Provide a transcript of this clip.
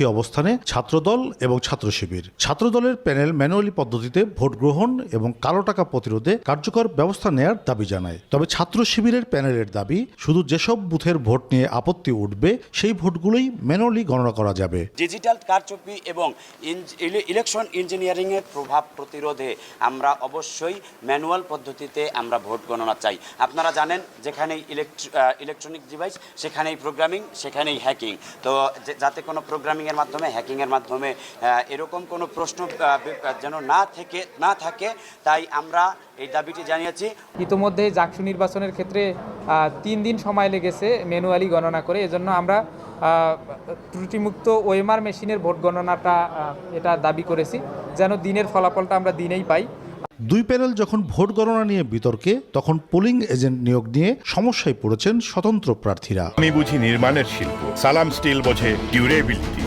অবস্থানে ছাত্রদল এবং ছাত্র শিবির। ছাত্রদলের প্যানেল ম্যানুয়ালি পদ্ধতিতে ভোট গ্রহণ এবং কালো টাকা প্রতিরোধে কার্যকর ব্যবস্থা নেয়ার দাবি জানায়। তবে ছাত্র শিবিরের প্যানেলের দাবি, শুধু যেসব বুথের ভোট নিয়ে আপত্তি উঠবে সেই ভোটগুলোই ম্যানুয়ালি গণনা করা যাবে। ডিজিটাল কারচুপি এবং ইলেকশন ইঞ্জিনিয়ারিং এর প্রভাব প্রতিরোধে আমরা অবশ্যই ম্যানুয়াল পদ্ধতিতে আমরা ভোট গণনা চাই। আপনারা জানেন, যেখানেই ইলেকট্রনিক ডিভাইস সেখানেই প্রোগ্রামিং, সেখানেই হ্যাকিং। তো যাতে কোনো প্রোগ্রামিং এর মাধ্যমে, হ্যাকিং এর মাধ্যমে এরকম কোনো প্রশ্ন যেন না থাকে, তাই আমরা এই দাবিটি জানিয়েছি। ইতোমধ্যে জাকসু নির্বাচনের ক্ষেত্রে 3 দিন সময় লেগেছে ম্যানুয়ালি গণনা করে। এজন্য আমরা ত্রুটিমুক্ত ওএমআর মেশিনের ভোট গণনাটা এটা দাবি করেছি, যেন দিনের ফলাফলটা আমরা দিনেই পাই। দুই প্যানেল যখন ভোট গণনা নিয়ে বিতর্কে, তখন পোলিং এজেন্ট নিয়োগ নিয়ে সমস্যায় পড়েছেন স্বতন্ত্র প্রার্থীরা। আমি বুঝি নির্মাণের শিল্প, সালাম স্টিল বোঝে ডিউরেবিলিটি।